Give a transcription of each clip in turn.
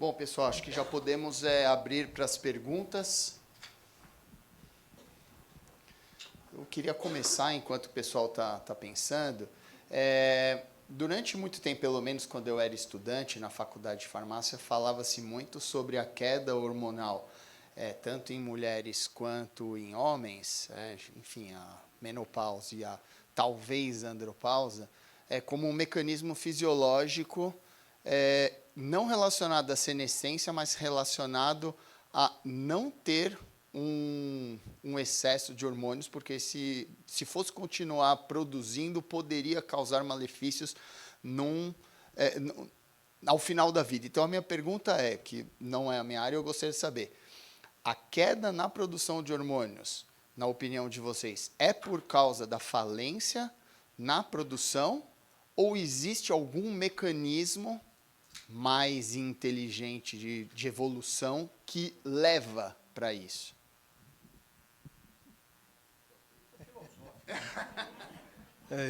Bom, pessoal, acho que já podemos abrir para as perguntas. Eu queria começar, enquanto o pessoal está pensando. Durante muito tempo, pelo menos quando eu era estudante na faculdade de farmácia, falava-se muito sobre a queda hormonal, tanto em mulheres quanto em homens, enfim, a menopausa e a talvez andropausa, como um mecanismo fisiológico não relacionado à senescência, mas relacionado a não ter um excesso de hormônios, porque se fosse continuar produzindo, poderia causar malefícios ao final da vida. Então, a minha pergunta que não é a minha área, eu gostaria de saber, a queda na produção de hormônios, na opinião de vocês, é por causa da falência na produção ou existe algum mecanismo mais inteligente de evolução que leva para isso?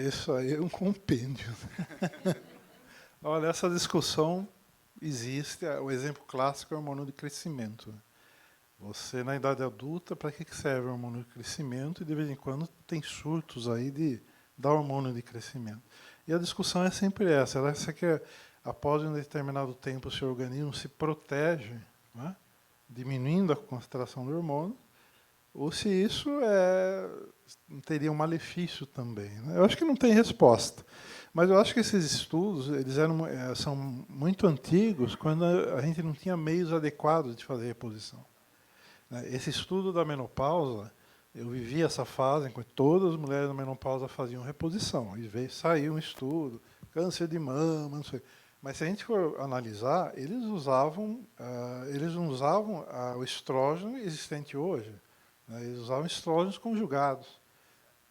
Isso aí é um compêndio. Olha, essa discussão existe. O exemplo clássico é o hormônio de crescimento. Você, na idade adulta, para que serve o hormônio de crescimento? E, de vez em quando, tem surtos aí de dar hormônio de crescimento. E a discussão é sempre essa. Essa que, após um determinado tempo, o seu organismo se protege, né, diminuindo a concentração do hormônio, ou se isso teria um malefício também, né? Eu acho que não tem resposta. Mas eu acho que esses estudos são muito antigos, quando a gente não tinha meios adequados de fazer reposição. Esse estudo da menopausa, eu vivi essa fase em que todas as mulheres da menopausa faziam reposição. E saiu um estudo, câncer de mama, não sei. Mas se a gente for analisar, eles não usavam o estrógeno existente hoje. Eles usavam estrógenos conjugados.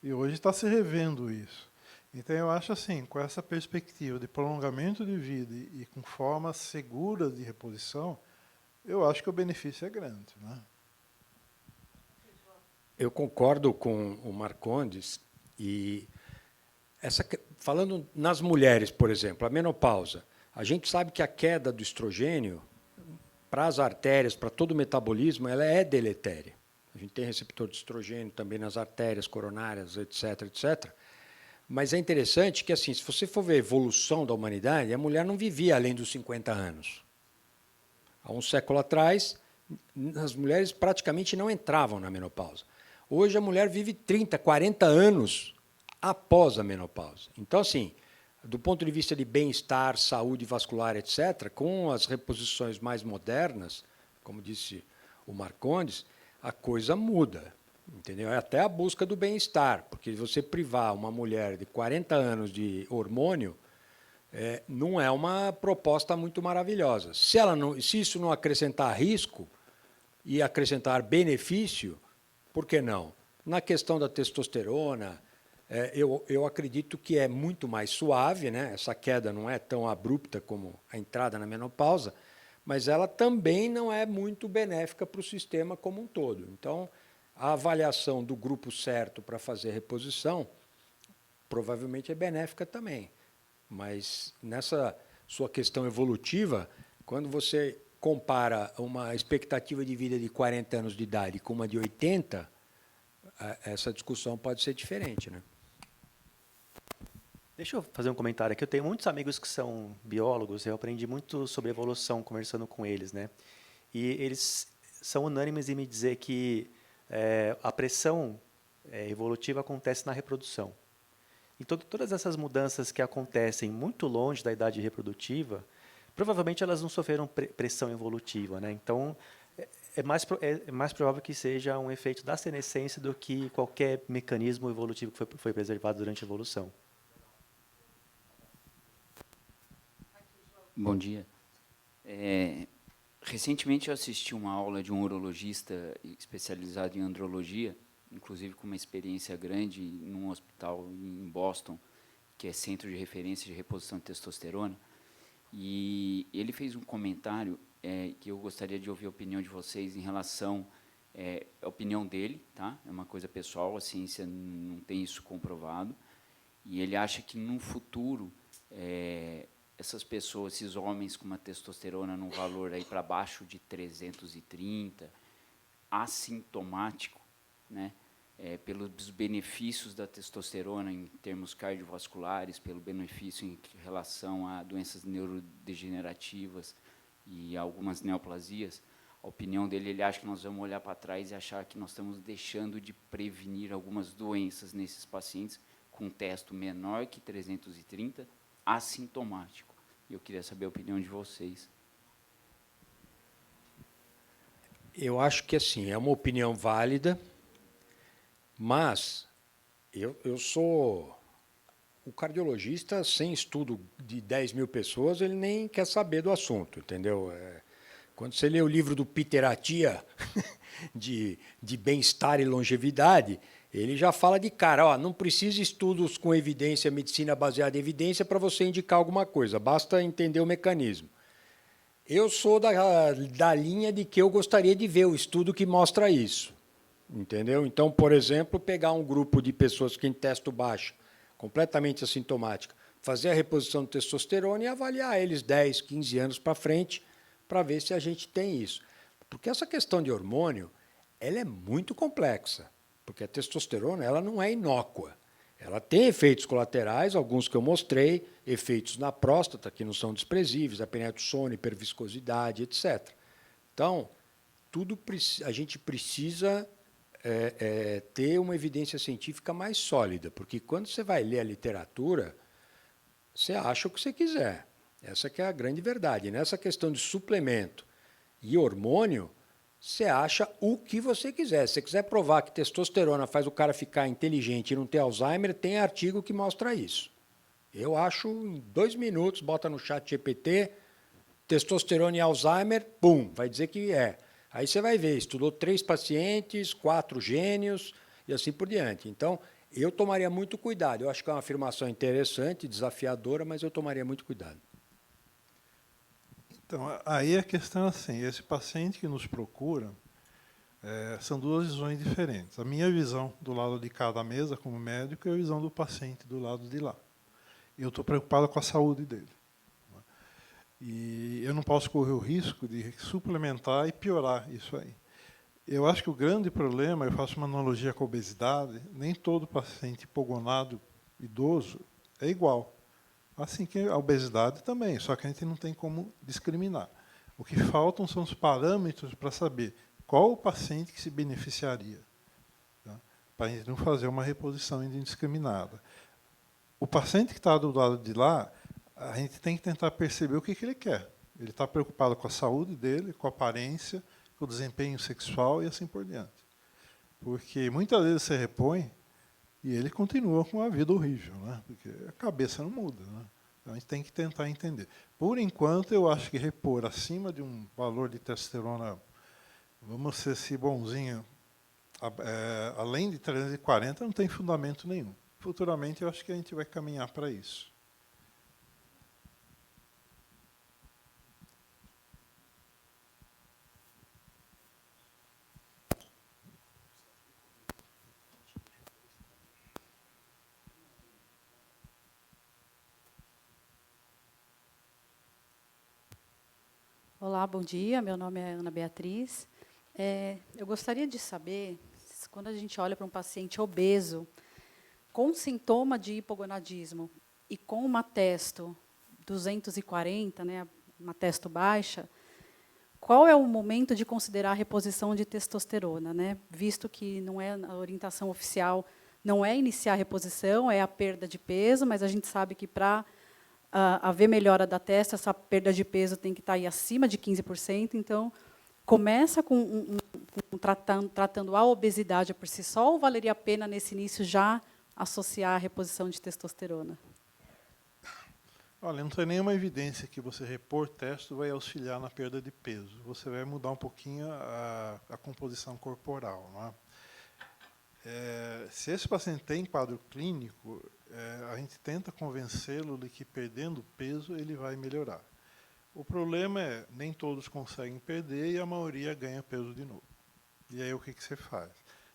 E hoje está se revendo isso. Então, eu acho assim, com essa perspectiva de prolongamento de vida e com formas seguras de reposição, eu acho que o benefício é grande, né? Eu concordo com o Marcondes. E falando nas mulheres, por exemplo, a menopausa, a gente sabe que a queda do estrogênio, para as artérias, para todo o metabolismo, ela é deletéria. A gente tem receptor de estrogênio também nas artérias coronárias, etc, etc. Mas é interessante que, assim, se você for ver a evolução da humanidade, a mulher não vivia além dos 50 anos. Há um século atrás, as mulheres praticamente não entravam na menopausa. Hoje, a mulher vive 30, 40 anos após a menopausa. Então, assim, do ponto de vista de bem-estar, saúde vascular, etc., com as reposições mais modernas, como disse o Marcondes, a coisa muda, entendeu? É até a busca do bem-estar, porque você privar uma mulher de 40 anos de hormônio não é uma proposta muito maravilhosa. Se isso não acrescentar risco e acrescentar benefício, por que não? Na questão da testosterona, eu acredito que é muito mais suave, né? Essa queda não é tão abrupta como a entrada na menopausa, mas ela também não é muito benéfica para o sistema como um todo. Então, a avaliação do grupo certo para fazer reposição provavelmente é benéfica também. Mas nessa sua questão evolutiva, quando você compara uma expectativa de vida de 40 anos de idade com uma de 80, essa discussão pode ser diferente, né? Deixa eu fazer um comentário aqui. Eu tenho muitos amigos que são biólogos, eu aprendi muito sobre evolução conversando com eles, né? E eles são unânimes em me dizer que a pressão evolutiva acontece na reprodução. Então, todas essas mudanças que acontecem muito longe da idade reprodutiva, provavelmente elas não sofreram pressão evolutiva, né? Então, é mais provável que seja um efeito da senescência do que qualquer mecanismo evolutivo que foi preservado durante a evolução. Bom dia. Recentemente eu assisti uma aula de um urologista especializado em andrologia, inclusive com uma experiência grande num hospital em Boston, que é centro de referência de reposição de testosterona, e ele fez um comentário que eu gostaria de ouvir a opinião de vocês em relação à opinião dele, tá? É uma coisa pessoal, a ciência não tem isso comprovado, e ele acha que no futuro essas pessoas, esses homens com uma testosterona num valor aí para baixo de 330, assintomático, né? Pelos benefícios da testosterona em termos cardiovasculares, pelo benefício em relação a doenças neurodegenerativas e algumas neoplasias, a opinião dele, ele acha que nós vamos olhar para trás e achar que nós estamos deixando de prevenir algumas doenças nesses pacientes com testo menor que 330, assintomático. Eu queria saber a opinião de vocês. Eu acho que assim, é uma opinião válida, mas eu sou o cardiologista sem estudo de 10 mil pessoas, ele nem quer saber do assunto, entendeu? Quando você lê o livro do Peter Attia, de bem-estar e longevidade, ele já fala de cara, ó, não precisa estudos com evidência, medicina baseada em evidência para você indicar alguma coisa, basta entender o mecanismo. Eu sou da linha de que eu gostaria de ver o estudo que mostra isso, entendeu? Então, por exemplo, pegar um grupo de pessoas que têm testo baixo, completamente assintomática, fazer a reposição de testosterona e avaliar eles 10, 15 anos para frente, para ver se a gente tem isso. Porque essa questão de hormônio, ela é muito complexa, porque a testosterona ela não é inócua. Ela tem efeitos colaterais, alguns que eu mostrei, efeitos na próstata, que não são desprezíveis, apneia do sono, hiperviscosidade, etc. Então, a gente precisa ter uma evidência científica mais sólida, porque quando você vai ler a literatura, você acha o que você quiser. Essa que é a grande verdade. Nessa questão de suplemento e hormônio, você acha o que você quiser. Se você quiser provar que testosterona faz o cara ficar inteligente e não ter Alzheimer, tem artigo que mostra isso. Eu acho, em 2 minutos, bota no chat GPT, testosterona e Alzheimer, pum, vai dizer que é. Aí você vai ver, estudou 3 pacientes, 4 gênios e assim por diante. Então, eu tomaria muito cuidado. Eu acho que é uma afirmação interessante, desafiadora, mas eu tomaria muito cuidado. Então, aí a questão é assim, esse paciente que nos procura, são 2 visões diferentes. A minha visão do lado de cá da mesa, como médico, e a visão do paciente do lado de lá. Eu estou preocupado com a saúde dele. E eu não posso correr o risco de suplementar e piorar isso aí. Eu acho que o grande problema, eu faço uma analogia com a obesidade, nem todo paciente hipogonado idoso é igual. Assim que a obesidade também, só que a gente não tem como discriminar. O que faltam são os parâmetros para saber qual o paciente que se beneficiaria, tá? Para a gente não fazer uma reposição indiscriminada. O paciente que está do lado de lá, a gente tem que tentar perceber o que ele quer. Ele está preocupado com a saúde dele, com a aparência, com o desempenho sexual e assim por diante. Porque muitas vezes você repõe e ele continua com uma vida horrível, né? Porque a cabeça não muda, né? Então a gente tem que tentar entender. Por enquanto, eu acho que repor acima de um valor de testosterona, vamos ser assim bonzinho, além de 340, não tem fundamento nenhum. Futuramente, eu acho que a gente vai caminhar para isso. Olá, bom dia. Meu nome é Ana Beatriz. Eu gostaria de saber, quando a gente olha para um paciente obeso, com sintoma de hipogonadismo e com uma testo 240, né, uma testo baixa, qual é o momento de considerar a reposição de testosterona, né? Visto que não é a orientação oficial, não é iniciar a reposição, é a perda de peso, mas a gente sabe que para haver melhora da testa, essa perda de peso tem que estar aí acima de 15%. Então, começa tratando a obesidade por si só, ou valeria a pena, nesse início, já associar a reposição de testosterona? Olha, não tem nenhuma evidência que você repor testo vai auxiliar na perda de peso. Você vai mudar um pouquinho a composição corporal, não é? Se esse paciente tem quadro clínico, a gente tenta convencê-lo de que perdendo peso ele vai melhorar. O problema é nem todos conseguem perder e a maioria ganha peso de novo. E aí o que você faz?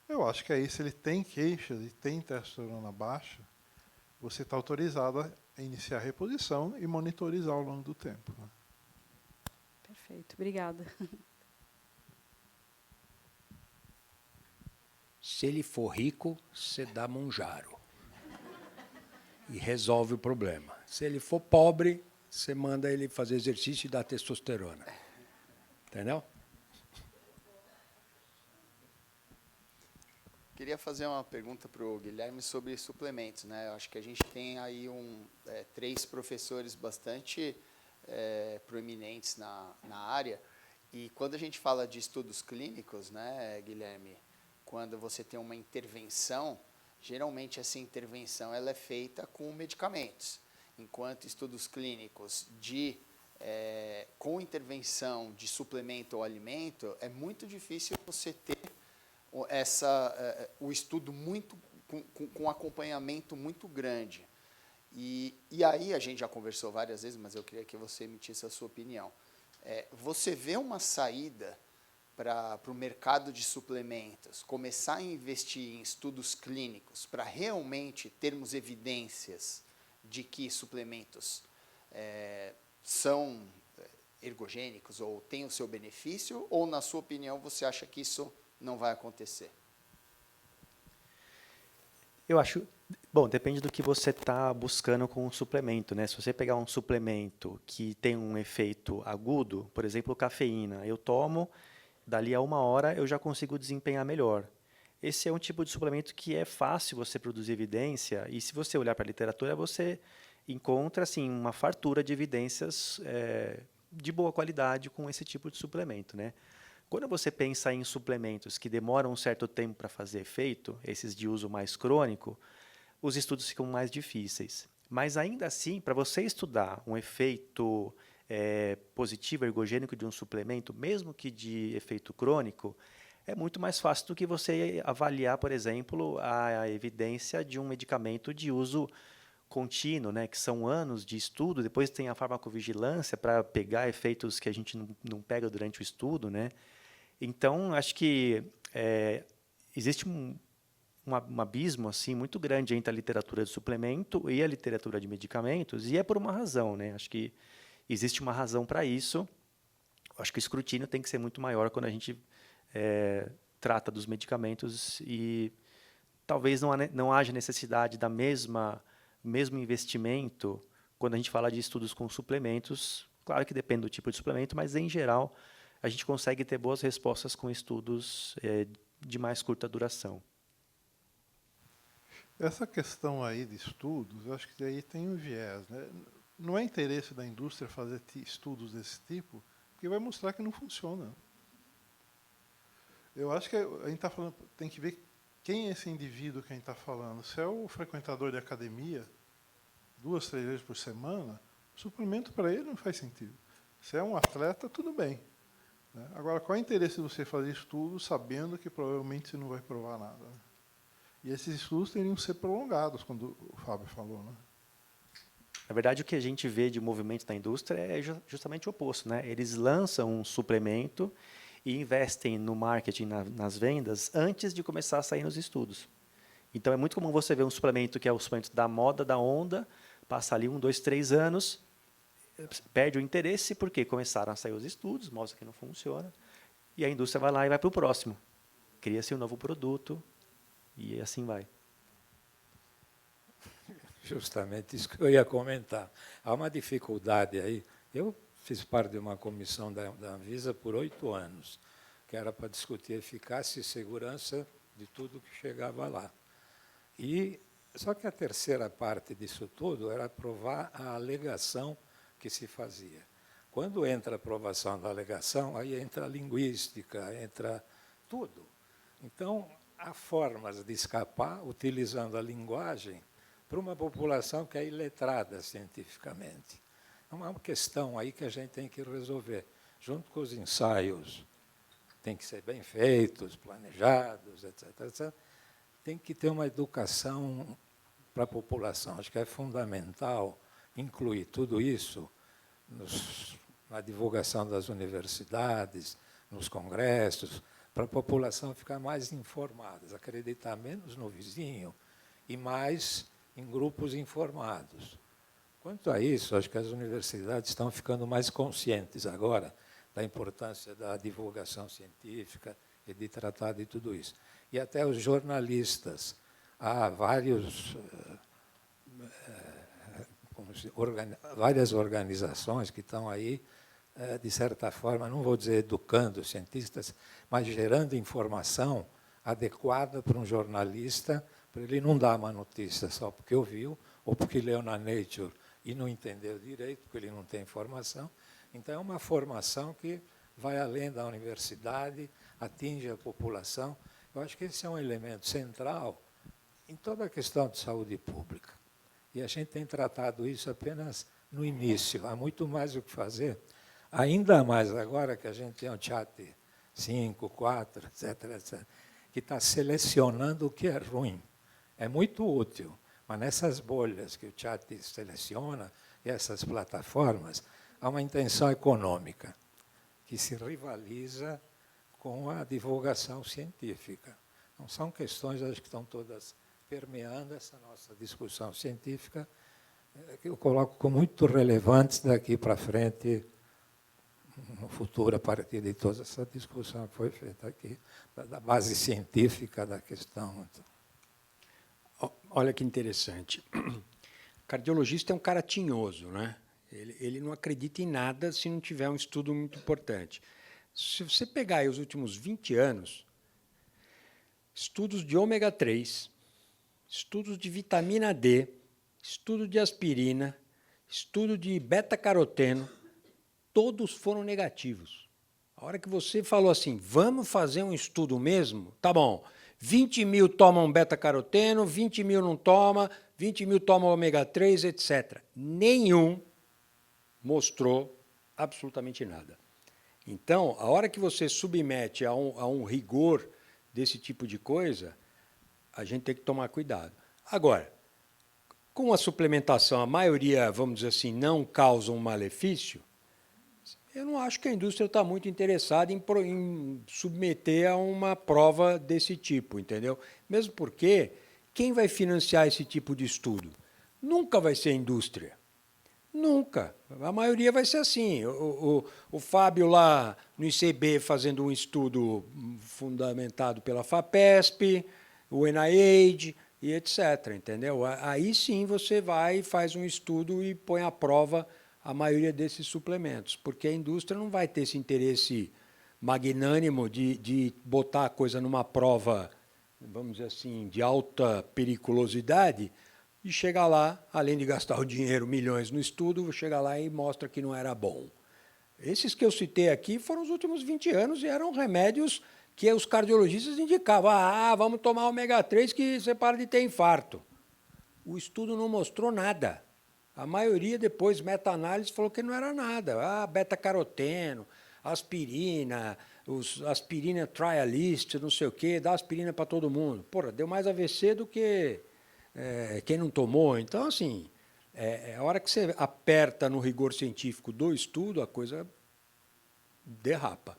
Eu acho que aí, se ele tem queixas e tem testosterona baixa, você está autorizado iniciar a reposição e monitorizar ao longo do tempo, né? Perfeito, obrigada. Se ele for rico, você dá Monjaro. E resolve o problema. Se ele for pobre, você manda ele fazer exercício e dá testosterona. Entendeu? Queria fazer uma pergunta para o Guilherme sobre suplementos, né? Eu acho que a gente tem aí três professores bastante proeminentes na área, e quando a gente fala de estudos clínicos, né, Guilherme, quando você tem uma intervenção, geralmente essa intervenção ela é feita com medicamentos, enquanto estudos clínicos com intervenção de suplemento ou alimento, é muito difícil você ter o estudo com acompanhamento muito grande. E aí a gente já conversou várias vezes, mas eu queria que você emitisse a sua opinião. Você vê uma saída para o mercado de suplementos, começar a investir em estudos clínicos para realmente termos evidências de que suplementos são ergogênicos ou têm o seu benefício, ou, na sua opinião, você acha que isso não vai acontecer? Eu acho, bom, depende do que você está buscando com o suplemento, né? Se você pegar um suplemento que tem um efeito agudo, por exemplo, cafeína, eu tomo, dali a 1 hora eu já consigo desempenhar melhor. Esse é um tipo de suplemento que é fácil você produzir evidência, e se você olhar para a literatura, você encontra assim, uma fartura de evidências de boa qualidade com esse tipo de suplemento, né? Quando você pensa em suplementos que demoram um certo tempo para fazer efeito, esses de uso mais crônico, os estudos ficam mais difíceis. Mas, ainda assim, para você estudar um efeito positivo, ergogênico de um suplemento, mesmo que de efeito crônico, é muito mais fácil do que você avaliar, por exemplo, a evidência de um medicamento de uso contínuo, né, que são anos de estudo. Depois tem a farmacovigilância para pegar efeitos que a gente não pega durante o estudo, né? Então, acho que existe um abismo assim muito grande entre a literatura de suplemento e a literatura de medicamentos, e é por uma razão, né? Acho que existe uma razão para isso. Acho que o escrutínio tem que ser muito maior quando a gente trata dos medicamentos, e talvez não haja necessidade da mesmo investimento quando a gente fala de estudos com suplementos. Claro que depende do tipo de suplemento, mas, em geral, a gente consegue ter boas respostas com estudos de mais curta duração. Essa questão aí de estudos, eu acho que aí tem um viés, né? Não é interesse da indústria fazer estudos desse tipo, porque vai mostrar que não funciona. Eu acho que a gente está falando, tem que ver quem é esse indivíduo que a gente está falando. Se é o frequentador de academia, 2, 3 vezes por semana, suplemento para ele não faz sentido. Se é um atleta, tudo bem, né? Agora, qual é o interesse de você fazer estudos sabendo que provavelmente você não vai provar nada, né? E esses estudos teriam que ser prolongados, quando o Fábio falou, né? Na verdade, o que a gente vê de movimento da indústria é justamente o oposto, né? Eles lançam um suplemento e investem no marketing, nas vendas, antes de começar a sair nos estudos. Então, é muito comum você ver um suplemento que é o suplemento da moda, da onda, passa ali 1, 2, 3 anos, perde o interesse porque começaram a sair os estudos, mostra que não funciona, e a indústria vai lá e vai para o próximo. Cria-se um novo produto e assim vai. Justamente isso que eu ia comentar. Há uma dificuldade aí. Eu fiz parte de uma comissão da Anvisa por 8 anos, que era para discutir eficácia e segurança de tudo que chegava lá. Só que a terceira parte disso tudo era aprovar a alegação que se fazia. Quando entra a aprovação da alegação, aí entra a linguística, entra tudo. Então, há formas de escapar utilizando a linguagem para uma população que é iletrada cientificamente. É uma questão aí que a gente tem que resolver, junto com os ensaios. Tem que ser bem feitos, planejados, etc, etc. Tem que ter uma educação para a população. Acho que é fundamental incluir tudo isso na divulgação das universidades, nos congressos, para a população ficar mais informada, acreditar menos no vizinho e mais em grupos informados. Quanto a isso, acho que as universidades estão ficando mais conscientes agora da importância da divulgação científica e de tratar de tudo isso. E até os jornalistas. Há várias organizações que estão aí, de certa forma, não vou dizer educando os cientistas, mas gerando informação adequada para um jornalista, para ele não dar uma notícia só porque ouviu, ou porque leu na Nature e não entendeu direito, porque ele não tem informação. Então, é uma formação que vai além da universidade, atinge a população. Eu acho que esse é um elemento central em toda a questão de saúde pública. E a gente tem tratado isso apenas no início. Há muito mais o que fazer, ainda mais agora que a gente tem um chat 5, 4, etc., que está selecionando o que é ruim. É muito útil, mas nessas bolhas que o chat seleciona, e essas plataformas, há uma intenção econômica que se rivaliza com a divulgação científica. Não são questões, acho que estão todas permeando essa nossa discussão científica, que eu coloco como muito relevantes daqui para frente, no futuro, a partir de toda essa discussão que foi feita aqui, da base científica da questão. Olha que interessante. Cardiologista é um cara tinhoso, né? Ele não acredita em nada se não tiver um estudo muito importante. Se você pegar aí os últimos 20 anos, estudos de ômega 3, estudos de vitamina D, estudo de aspirina, estudo de beta-caroteno, todos foram negativos. A hora que você falou assim, vamos fazer um estudo mesmo, tá bom, 20 mil tomam beta-caroteno, 20 mil não tomam, 20 mil tomam ômega 3, etc. Nenhum mostrou absolutamente nada. Então, a hora que você submete a um rigor desse tipo de coisa, a gente tem que tomar cuidado. Agora, com a suplementação, a maioria, vamos dizer assim, não causa um malefício, eu não acho que a indústria está muito interessada em submeter a uma prova desse tipo, entendeu? Mesmo porque quem vai financiar esse tipo de estudo? Nunca vai ser a indústria. Nunca. A maioria vai ser assim. O Fábio lá no ICB fazendo um estudo fundamentado pela FAPESP, o NIH e etc. Entendeu? Aí sim você vai, faz um estudo e põe à prova a maioria desses suplementos, porque a indústria não vai ter esse interesse magnânimo de botar a coisa numa prova, vamos dizer assim, de alta periculosidade, e chegar lá, além de gastar o dinheiro, milhões no estudo, chega lá e mostra que não era bom. Esses que eu citei aqui foram os últimos 20 anos e eram remédios que os cardiologistas indicavam. Vamos tomar ômega 3 que você para de ter infarto. O estudo não mostrou nada. A maioria, depois, meta-análise, falou que não era nada. Beta-caroteno, aspirina, aspirina trialist, não sei o quê, dá aspirina para todo mundo. Porra, deu mais AVC do que quem não tomou. Então, assim, a hora que você aperta no rigor científico do estudo, a coisa derrapa.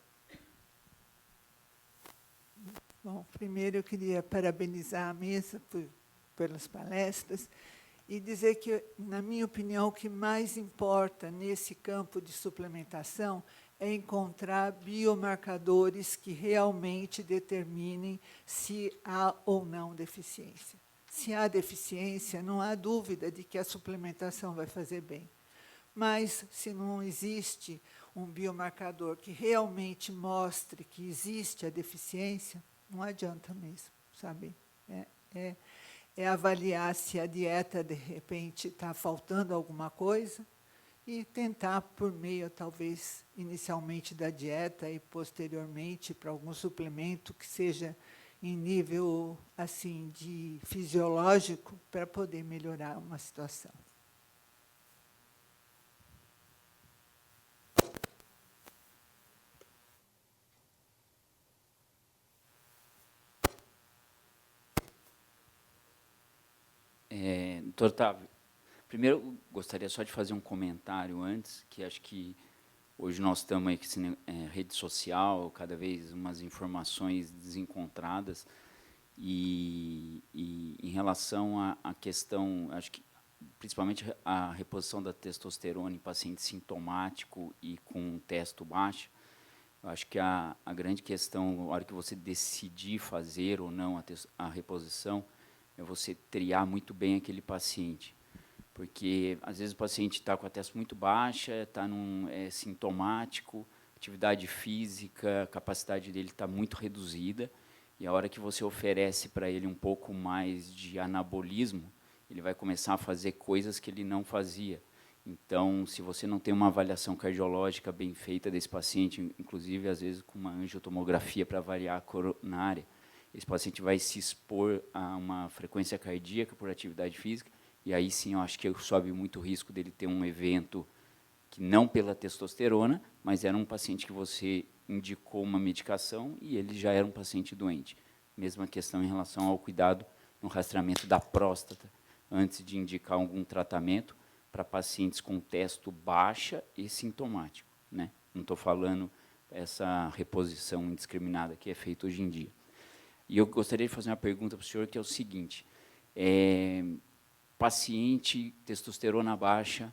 Bom, primeiro eu queria parabenizar a mesa pelas palestras e dizer que, na minha opinião, o que mais importa nesse campo de suplementação é encontrar biomarcadores que realmente determinem se há ou não deficiência. Se há deficiência, não há dúvida de que a suplementação vai fazer bem. Mas, se não existe um biomarcador que realmente mostre que existe a deficiência, não adianta mesmo, sabe? É avaliar se a dieta, de repente, está faltando alguma coisa e tentar, por meio, talvez, inicialmente da dieta e, posteriormente, para algum suplemento que seja em nível assim de fisiológico para poder melhorar uma situação. Doutor Otávio, primeiro eu gostaria só de fazer um comentário antes, que acho que hoje nós estamos aí com rede social, cada vez umas informações desencontradas, e em relação à questão, acho que principalmente a reposição da testosterona em paciente sintomático e com testo baixo, eu acho que a grande questão, na hora que você decidir fazer ou não a reposição, é você triar muito bem aquele paciente. Porque, às vezes, o paciente está com a testo muito baixa, é sintomático, atividade física, a capacidade dele está muito reduzida, e a hora que você oferece para ele um pouco mais de anabolismo, ele vai começar a fazer coisas que ele não fazia. Então, se você não tem uma avaliação cardiológica bem feita desse paciente, inclusive, às vezes, com uma angiotomografia para avaliar a coronária, esse paciente vai se expor a uma frequência cardíaca por atividade física, e aí sim eu acho que sobe muito o risco dele ter um evento que não pela testosterona, mas era um paciente que você indicou uma medicação e ele já era um paciente doente. Mesma questão em relação ao cuidado no rastreamento da próstata, antes de indicar algum tratamento para pacientes com testo baixa e sintomático, né? Não estou falando essa reposição indiscriminada que é feita hoje em dia. E eu gostaria de fazer uma pergunta para o senhor, que é o seguinte: paciente, testosterona baixa,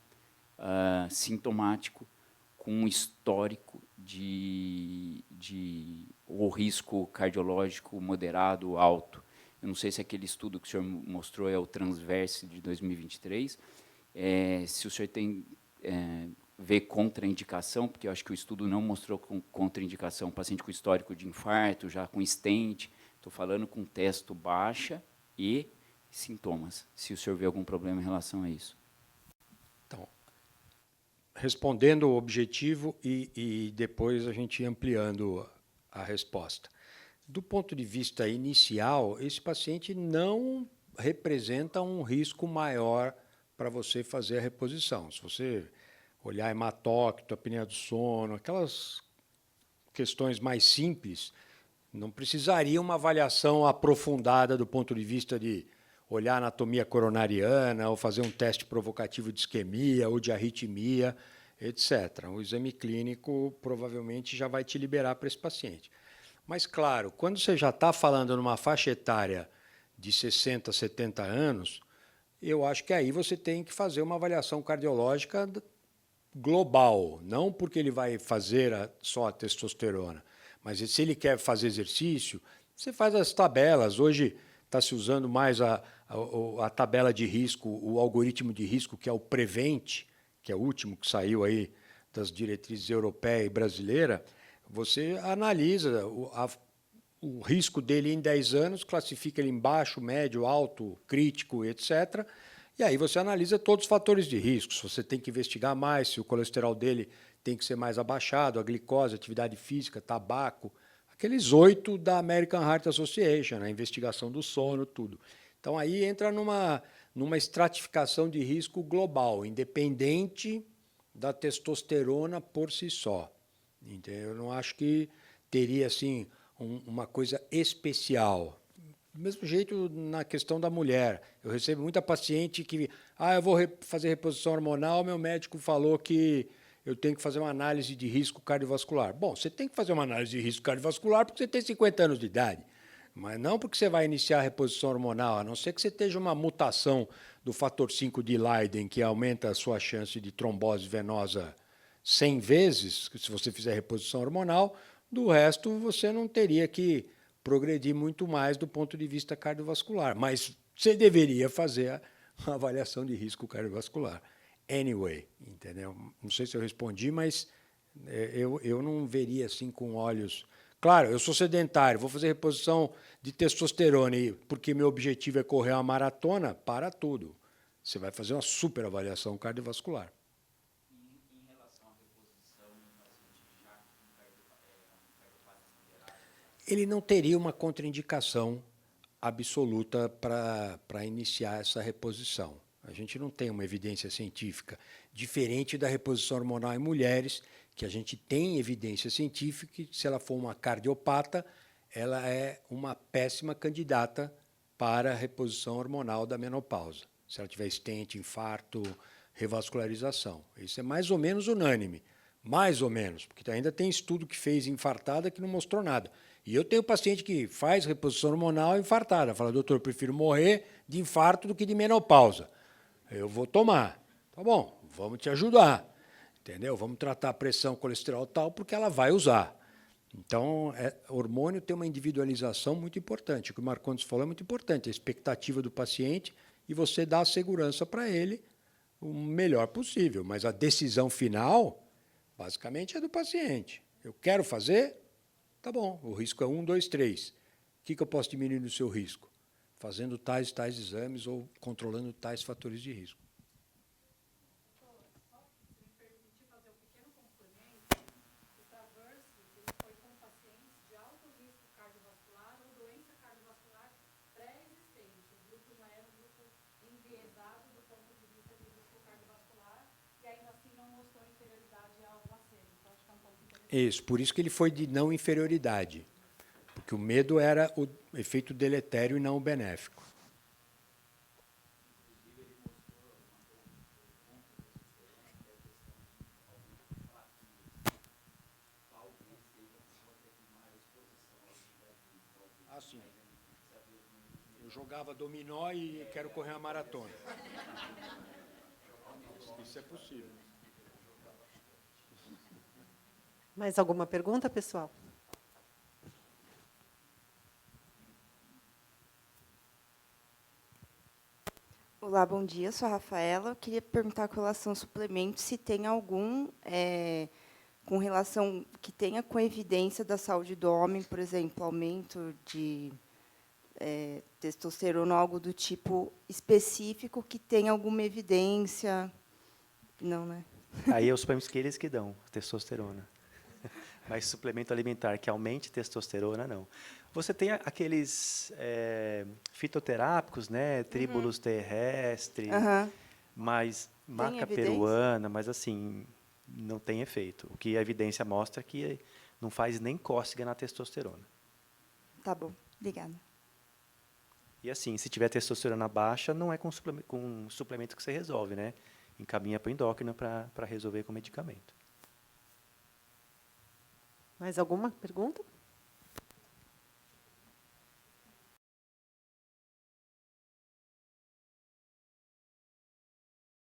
sintomático, com histórico de ou risco cardiológico moderado, alto. Eu não sei se aquele estudo que o senhor mostrou é o Transverse de 2023, se o senhor vê contraindicação, porque eu acho que o estudo não mostrou contraindicação, paciente com histórico de infarto, já com stent, estou falando com testo baixa e sintomas, se o senhor vê algum problema em relação a isso. Então, respondendo o objetivo e depois a gente ampliando a resposta. Do ponto de vista inicial, esse paciente não representa um risco maior para você fazer a reposição. Se você olhar hematócrito, apneia do sono, aquelas questões mais simples, não precisaria uma avaliação aprofundada do ponto de vista de olhar a anatomia coronariana ou fazer um teste provocativo de isquemia ou de arritmia, etc. O exame clínico provavelmente já vai te liberar para esse paciente. Mas, claro, quando você já está falando numa faixa etária de 60, 70 anos, eu acho que aí você tem que fazer uma avaliação cardiológica global, não porque ele vai fazer só a testosterona, mas se ele quer fazer exercício, você faz as tabelas. Hoje está se usando mais a tabela de risco, o algoritmo de risco, que é o Prevent, que é o último que saiu aí das diretrizes europeia e brasileira. Você analisa o risco dele em 10 anos, classifica ele em baixo, médio, alto, crítico, etc. E aí você analisa todos os fatores de risco. Se você tem que investigar mais, se o colesterol dele tem que ser mais abaixado, a glicose, atividade física, tabaco, aqueles 8 da American Heart Association, a investigação do sono, tudo. Então aí entra numa estratificação de risco global, independente da testosterona por si só. Entendeu? Eu não acho que teria assim uma coisa especial. Do mesmo jeito na questão da mulher. Eu recebo muita paciente que, eu vou fazer reposição hormonal, meu médico falou que eu tenho que fazer uma análise de risco cardiovascular. Bom, você tem que fazer uma análise de risco cardiovascular porque você tem 50 anos de idade, mas não porque você vai iniciar a reposição hormonal, a não ser que você esteja uma mutação do fator 5 de Leiden, que aumenta a sua chance de trombose venosa 100 vezes, se você fizer reposição hormonal. Do resto, você não teria que progredir muito mais do ponto de vista cardiovascular, mas você deveria fazer a avaliação de risco cardiovascular. Anyway, entendeu? Não sei se eu respondi, mas eu não veria assim com olhos... Claro, eu sou sedentário, vou fazer reposição de testosterona, e porque meu objetivo é correr uma maratona, para tudo. Você vai fazer uma super avaliação cardiovascular. Em relação à reposição, ele não teria uma contraindicação absoluta para iniciar essa reposição. A gente não tem uma evidência científica diferente da reposição hormonal em mulheres, que a gente tem evidência científica que, se ela for uma cardiopata, ela é uma péssima candidata para a reposição hormonal da menopausa. Se ela tiver stent, infarto, revascularização. Isso é mais ou menos unânime. Mais ou menos, porque ainda tem estudo que fez infartada que não mostrou nada. E eu tenho paciente que faz reposição hormonal infartada. Fala, doutor, eu prefiro morrer de infarto do que de menopausa. eu vou tomar. Tá bom, vamos te ajudar. Entendeu? Vamos tratar a pressão, colesterol tal, porque ela vai usar. Então, hormônio tem uma individualização muito importante. O que o Marcondes falou é muito importante. A expectativa do paciente e você dá a segurança para ele o melhor possível. Mas a decisão final, basicamente, é do paciente. Eu quero fazer? Tá bom, o risco é 1, 2, 3. O que eu posso diminuir no seu risco? Fazendo tais exames ou controlando tais fatores de risco. Isso, por isso que ele foi de não inferioridade. Porque o medo era o efeito deletério e não o benéfico. Assim, eu jogava dominó e quero correr uma maratona. Isso é possível. Mais alguma pergunta, pessoal? Olá, bom dia. Sou a Rafaela. Eu queria perguntar com relação ao suplemento, se tem algum com relação que tenha com evidência da saúde do homem, por exemplo, aumento de testosterona, algo do tipo específico que tenha alguma evidência. Não, né? Aí é os suplementos que eles que dão, testosterona. Mas suplemento alimentar que aumente testosterona, não. Você tem aqueles fitoterápicos, né? Tríbulos terrestre, mais maca peruana, mas assim, não tem efeito. O que a evidência mostra é que não faz nem cócega na testosterona. Tá bom, obrigada. E assim, se tiver testosterona baixa, não é com suplemento que você resolve, né? Encaminha para o endócrino para resolver com medicamento. Mais alguma pergunta?